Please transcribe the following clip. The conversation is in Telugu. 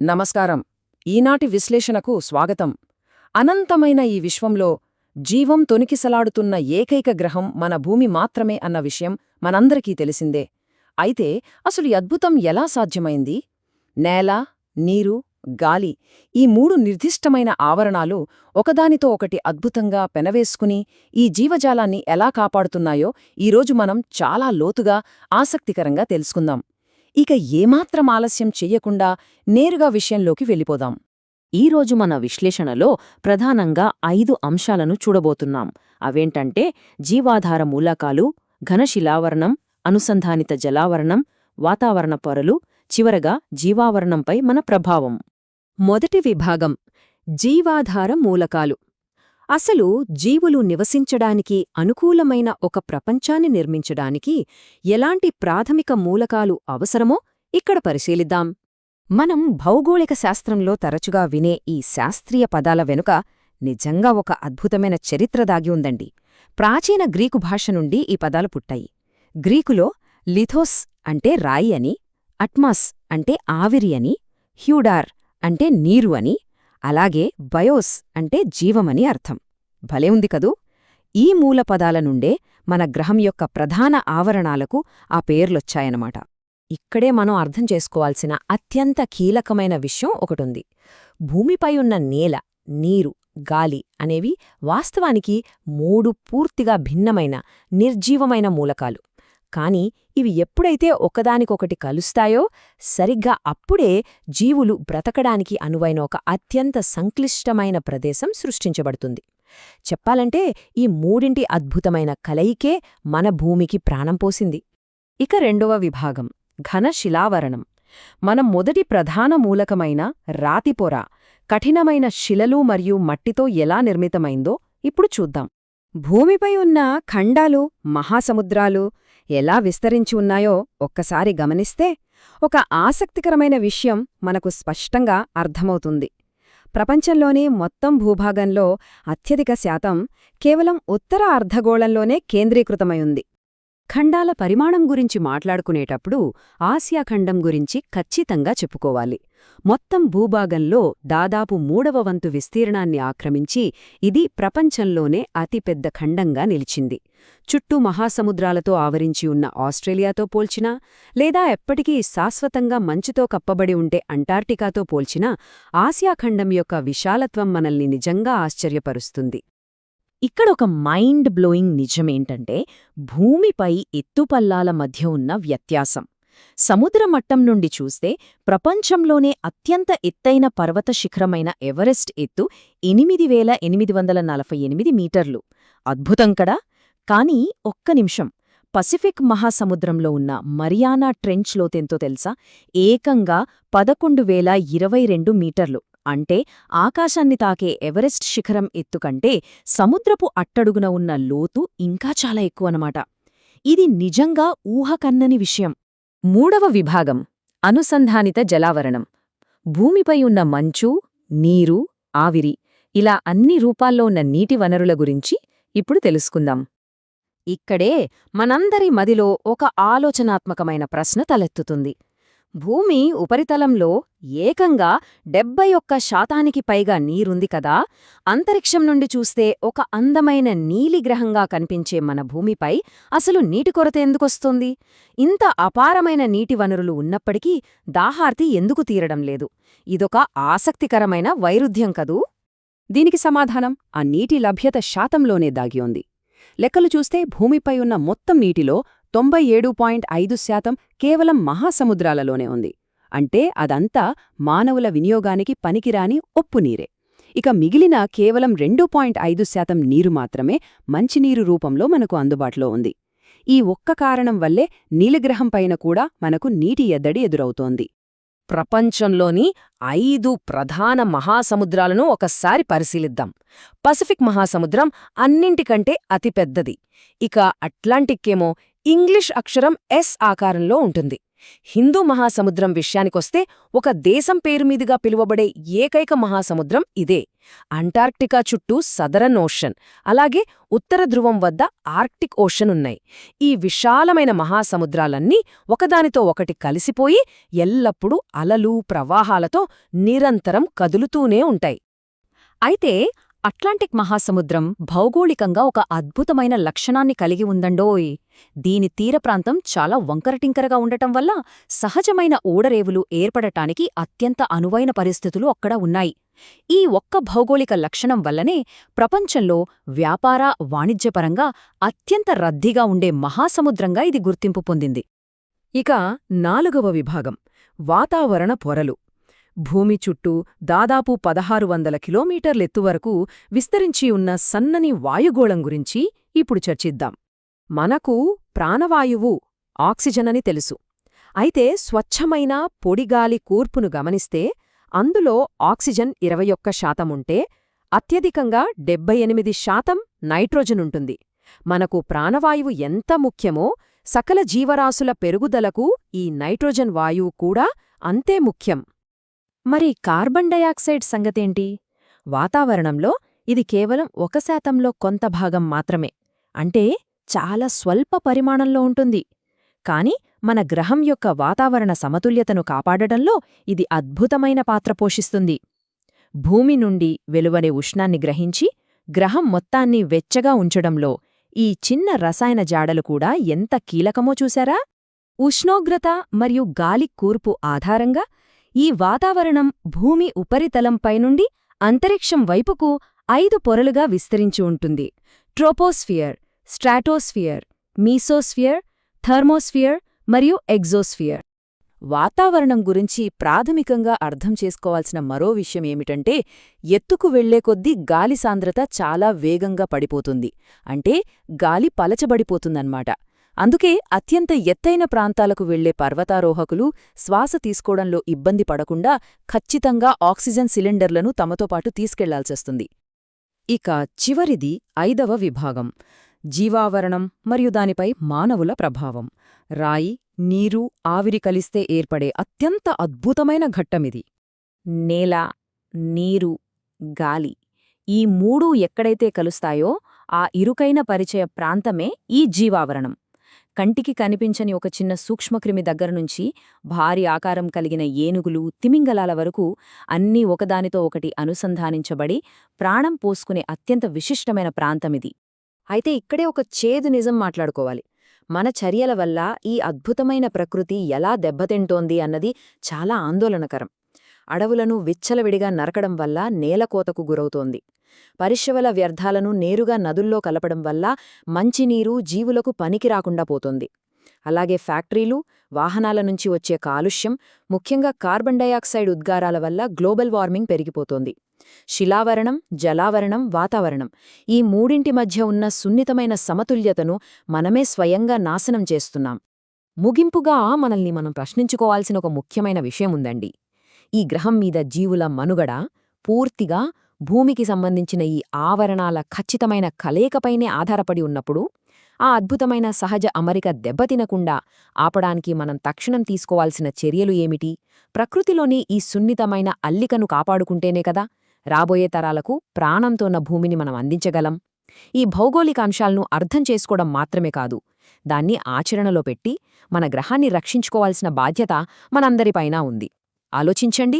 నమస్కారం. ఈనాటి విశ్లేషణకు స్వాగతం. అనంతమైన ఈ విశ్వంలో జీవం తొణికిసలాడుతున్న ఏకైక గ్రహం మన భూమి మాత్రమే అన్న విషయం మనందరికీ తెలిసిందే. అయితే అసలు ఈ అద్భుతం ఎలా సాధ్యమైంది? నేల, నీరు, గాలి ఈ మూడు నిర్దిష్టమైన ఆవరణాలు ఒకదానితో ఒకటి అద్భుతంగా పెనవేసుకుని ఈ జీవజాలాన్ని ఎలా కాపాడుతున్నాయో ఈరోజు మనం చాలా లోతుగా, ఆసక్తికరంగా తెలుసుకుందాం. ఇక ఏమాత్రం ఆలస్యం చెయ్యకుండా నేరుగా విషయంలోకి వెళ్ళిపోదాం. ఈరోజు మన విశ్లేషణలో ప్రధానంగా 5 అంశాలను చూడబోతున్నాం. అవేంటంటే జీవాధార మూలకాలు, ఘనశిలావరణం, అనుసంధానిత జలావరణం, వాతావరణ పొరలు, చివరగా జీవావరణంపై మన ప్రభావం. మొదటి విభాగం జీవాధార మూలకాలు. అసలు జీవులు నివసించడానికి అనుకూలమైన ఒక ప్రపంచాన్ని నిర్మించడానికి ఎలాంటి ప్రాథమిక మూలకాలు అవసరమో ఇక్కడ పరిశీలిద్దాం. మనం భౌగోళిక శాస్త్రంలో తరచుగా వినే ఈ శాస్త్రీయ పదాల వెనుక నిజంగా ఒక అద్భుతమైన చరిత్ర దాగి ఉందండి. ప్రాచీన గ్రీకు భాష నుండి ఈ పదాలు పుట్టాయి. గ్రీకులో లిథోస్ అంటే రాయి అని, అట్మాస్ అంటే ఆవిరి అని, హ్యూడార్ అంటే నీరు అని, అలాగే బయోస్ అంటే జీవమని అర్థం. భలే ఉంది కదూ! ఈ మూల పదాల నుండే మన గ్రహం యొక్క ప్రధాన ఆవరణాలకు ఆ పేర్లొచ్చాయనమాట. ఇక్కడే మనం అర్థం చేసుకోవాల్సిన అత్యంత కీలకమైన విషయం ఒకటుంది. భూమిపై ఉన్న నేల, నీరు, గాలి అనేవి వాస్తవానికి 3 పూర్తిగా భిన్నమైన, నిర్జీవమైన మూలకాలు. కాని ఇవి ఎప్పుడైతే ఒకదానికొకటి కలుస్తాయో సరిగ్గా అప్పుడే జీవులు బ్రతకడానికి అనువైన ఒక అత్యంత సంక్లిష్టమైన ప్రదేశం సృష్టించబడుతుంది. చెప్పాలంటే ఈ మూడింటి అద్భుతమైన కలయికే మన భూమికి ప్రాణం పోసింది. ఇక రెండవ విభాగం ఘనశిలావరణం. మన మొదటి ప్రధాన మూలకమైన రాతిపొర కఠినమైన శిలలు మరియు మట్టితో ఎలా నిర్మితమైందో ఇప్పుడు చూద్దాం. భూమిపై ఉన్న ఖండాలు, మహాసముద్రాలు ఎలా విస్తరించి ఉన్నాయో ఒక్కసారి గమనిస్తే ఒక ఆసక్తికరమైన విషయం మనకు స్పష్టంగా అర్థమవుతుంది. ప్రపంచంలోని మొత్తం భూభాగంలో అత్యధిక శాతం కేవలం ఉత్తర అర్ధగోళంలోనే కేంద్రీకృతమై ఉంది. ఖండాల పరిమాణం గురించి మాట్లాడుకునేటప్పుడు ఆసియా ఖండం గురించి ఖచ్చితంగా చెప్పుకోవాలి. మొత్తం భూభాగంలో దాదాపు 3వ వంతు విస్తీర్ణాన్ని ఆక్రమించి ఇది ప్రపంచంలోనే అతిపెద్ద ఖండంగా నిలిచింది. చుట్టూ మహాసముద్రాలతో ఆవరించి ఉన్న ఆస్ట్రేలియాతో పోల్చినా, లేదా ఎప్పటికీ శాశ్వతంగా మంచుతో కప్పబడి ఉంటే అంటార్టికాతో పోల్చినా ఆసియా ఖండం యొక్క విశాలత్వం మనల్ని నిజంగా ఆశ్చర్యపరుస్తుంది. ఇక్కడొక మైండ్ బ్లోయింగ్ నిజమేంటంటే భూమిపై ఎత్తుపల్లాల మధ్య ఉన్న వ్యత్యాసం. సముద్రమట్టం నుండి చూస్తే ప్రపంచంలోనే అత్యంత ఎత్తైన పర్వత శిఖరమైన ఎవరెస్ట్ ఎత్తు 8848 మీటర్లు. అద్భుతం కదా! కానీ ఒక్క నిమిషం, పసిఫిక్ మహాసముద్రంలో ఉన్న మరియానా ట్రెంచ్ లోతెంతో తెలుసా? ఏకంగా 11,022 మీటర్లు. అంటే ఆకాశాన్ని తాకే ఎవరెస్ట్ శిఖరం ఎత్తుకంటే సముద్రపు అట్టడుగున ఉన్న లోతు ఇంకా చాలా ఎక్కువనమాట. ఇది నిజంగా ఊహకన్నని విషయం. మూడవ విభాగం అనుసంధానిత జలావరణం. భూమిపై ఉన్న మంచు, నీరు, ఆవిరి ఇలా అన్ని రూపాల్లో ఉన్న నీటి వనరుల గురించి ఇప్పుడు తెలుసుకుందాం. ఇక్కడే మనందరి మదిలో ఒక ఆలోచనాత్మకమైన ప్రశ్న తలెత్తుతుంది. భూమి ఉపరితలంలో ఏకంగా 71% పైగా నీరుంది కదా! అంతరిక్షం నుండి చూస్తే ఒక అందమైన నీలిగ్రహంగా కనిపించే మన భూమిపై అసలు నీటి కొరత ఎందుకొస్తోంది? ఇంత అపారమైన నీటి వనరులు ఉన్నప్పటికీ దాహార్తి ఎందుకు తీరడం లేదు? ఇదొక ఆసక్తికరమైన వైరుధ్యం కదూ! దీనికి సమాధానం ఆ నీటి లభ్యత శాతంలోనే దాగి ఉంది. లెక్కలు చూస్తే భూమిపై ఉన్న మొత్తం నీటిలో 97.5% కేవలం మహాసముద్రాలలోనే ఉంది. అంటే అదంతా మానవుల వినియోగానికి పనికిరాని ఉప్పునీరే. ఇక మిగిలిన కేవలం 2.5% నీరు మాత్రమే మంచినీరు రూపంలో మనకు అందుబాటులో ఉంది. ఈ ఒక్క కారణం వల్లే నీలిగ్రహంపైన కూడా మనకు నీటి ఎద్దడి ఎదురవుతోంది. ప్రపంచంలోని 5 ప్రధాన మహాసముద్రాలను ఒకసారి పరిశీలిద్దాం. పసిఫిక్ మహాసముద్రం అన్నింటికంటే అతిపెద్దది. ఇక అట్లాంటిక్కేమో ఇంగ్లీష్ అక్షరం ఎస్ ఆకారంలో ఉంటుంది. హిందూ మహాసముద్రం విషయానికొస్తే ఒక దేశం పేరుమీదుగా పిలువబడే ఏకైక మహాసముద్రం ఇదే. అంటార్క్టికా చుట్టూ సదరన్ ఓషన్, అలాగే ఉత్తర ధ్రువం వద్ద ఆర్క్టిక్ ఓషన్ ఉన్నాయి. ఈ విశాలమైన మహాసముద్రాలన్నీ ఒకదానితో ఒకటి కలిసిపోయి ఎల్లప్పుడూ అలలు, ప్రవాహాలతో నిరంతరం కదులుతూనే ఉంటాయి. అయితే అట్లాంటిక్ మహాసముద్రం భౌగోళికంగా ఒక అద్భుతమైన లక్షణాన్ని కలిగి ఉందండోయ్. దీని తీరప్రాంతం చాలా వంకరటింకరగా ఉండటం వల్ల సహజమైన ఓడరేవులు ఏర్పడటానికి అత్యంత అనువైన పరిస్థితులు అక్కడ ఉన్నాయి. ఈ ఒక్క భౌగోళిక లక్షణం వల్లనే ప్రపంచంలో వ్యాపార, వాణిజ్యపరంగా అత్యంత రద్దీగా ఉండే మహాసముద్రంగా ఇది గుర్తింపు పొందింది. ఇక 4వ విభాగం వాతావరణ పొరలు. భూమి చుట్టూ దాదాపు 1600 కిలోమీటర్లెత్తు వరకు విస్తరించి ఉన్న సన్నని వాయుగోళం గురించి ఇప్పుడు చర్చిద్దాం. మనకు ప్రాణవాయువు ఆక్సిజన్ అని తెలుసు. అయితే స్వచ్ఛమైన పొడిగాలి కూర్పును గమనిస్తే అందులో ఆక్సిజన్ 21% ఉంటే అత్యధికంగా 78% నైట్రోజనుంటుంది. మనకు ప్రాణవాయువు ఎంత ముఖ్యమో సకల జీవరాశుల పెరుగుదలకు ఈ నైట్రోజన్ వాయువు కూడా అంతే ముఖ్యం. మరి కార్బన్ డయాక్సైడ్ సంగతేంటి? వాతావరణంలో ఇది కేవలం 1% కొంత భాగం మాత్రమే, అంటే చాలా స్వల్ప పరిమాణంలో ఉంటుంది. కాని మన గ్రహం యొక్క వాతావరణ సమతుల్యతను కాపాడటంలో ఇది అద్భుతమైన పాత్ర పోషిస్తుంది. భూమి నుండి వెలువడే ఉష్ణాన్ని గ్రహించి గ్రహం మొత్తాన్ని వెచ్చగా ఉంచడంలో ఈ చిన్న రసాయన జాడలు కూడా ఎంత కీలకమో చూశారా? ఉష్ణోగ్రత మరియు గాలి కూర్పు ఆధారంగా ఈ వాతావరణం భూమి ఉపరితలంపై నుండి అంతరిక్షం వైపుకు 5 పొరలుగా విస్తరించి ఉంటుంది. ట్రోపోస్ఫియర్, స్ట్రాటోస్ఫియర్, మీసోస్ఫియర్, థర్మోస్ఫియర్ మరియు ఎగ్జోస్ఫియర్. వాతావరణం గురించి ప్రాథమికంగా అర్థం చేసుకోవాల్సిన మరో విషయం ఏమిటంటే, ఎత్తుకు వెళ్లే కొద్దీ గాలి సాంద్రత చాలా వేగంగా పడిపోతుంది. అంటే గాలి పలచబడిపోతుందన్నమాట. అందుకే అత్యంత ఎత్తైన ప్రాంతాలకు వెళ్లే పర్వతారోహకులు శ్వాస తీసుకోవడంలో ఇబ్బంది పడకుండా ఖచ్చితంగా ఆక్సిజన్ సిలిండర్లను తమతో పాటు తీసుకెళ్లాల్సొస్తుంది. ఇక చివరిది 5వ విభాగం జీవావరణం మరియు దానిపై మానవుల ప్రభావం. రాయి, నీరు, ఆవిరి కలిస్తే ఏర్పడే అత్యంత అద్భుతమైన ఘట్టమిది. నేల, నీరు, గాలి ఈ మూడూ ఎక్కడైతే కలుస్తాయో ఆ ఇరుకైన పరిచయ ప్రాంతమే ఈ జీవావరణం. కంటికి కనిపించని ఒక చిన్న సూక్ష్మక్రిమి దగ్గరనుంచి భారీ ఆకారం కలిగిన ఏనుగులు, తిమింగలాల వరకు అన్నీ ఒకదానితో ఒకటి అనుసంధానించబడి ప్రాణం పోసుకునే అత్యంత విశిష్టమైన ప్రాంతమిది. అయితే ఇక్కడే ఒక చేదు నిజం మాట్లాడుకోవాలి. మన చర్యల వల్ల ఈ అద్భుతమైన ప్రకృతి ఎలా దెబ్బతింటోంది అన్నది చాలా ఆందోళనకరం. అడవులను విచ్చలవిడిగా నరకడం వల్ల నేలకోతకు గురవుతోంది. పరిశ్రమల వ్యర్థాలను నేరుగా నదుల్లో కలపడం వల్ల మంచినీరు జీవులకు పనికిరాకుండా పోతోంది. అలాగే ఫ్యాక్టరీలు, వాహనాల నుంచి వచ్చే కాలుష్యం, ముఖ్యంగా కార్బన్ డయాక్సైడ్ ఉద్గారాల వల్ల గ్లోబల్ వార్మింగ్ పెరిగిపోతోంది. శిలావరణం, జలావరణం, వాతావరణం ఈ మూడింటి మధ్య ఉన్న సున్నితమైన సమతుల్యతను మనమే స్వయంగా నాశనం చేస్తున్నాం. ముగింపుగా మనల్ని మనం ప్రశ్నించుకోవాల్సిన ఒక ముఖ్యమైన విషయం ఉందండి. ఈ గ్రహం మీద జీవుల మనుగడ పూర్తిగా భూమికి సంబంధించిన ఈ ఆవరణాల ఖచ్చితమైన కలయికపైనే ఆధారపడి ఉన్నప్పుడు ఆ అద్భుతమైన సహజ అమరిక దెబ్బతినకుండా ఆపడానికి మనం తక్షణం తీసుకోవాల్సిన చర్యలు ఏమిటి? ప్రకృతిలోని ఈ సున్నితమైన అల్లికను కాపాడుకుంటేనే కదా రాబోయే తరాలకు ప్రాణంతోన్న భూమిని మనం అందించగలం. ఈ భౌగోళిక అంశాలను అర్థం చేసుకోవడం మాత్రమే కాదు, దాన్ని ఆచరణలో పెట్టి మన గ్రహాన్ని రక్షించుకోవాల్సిన బాధ్యత మనందరిపైనా ఉంది. ఆలోచించండి.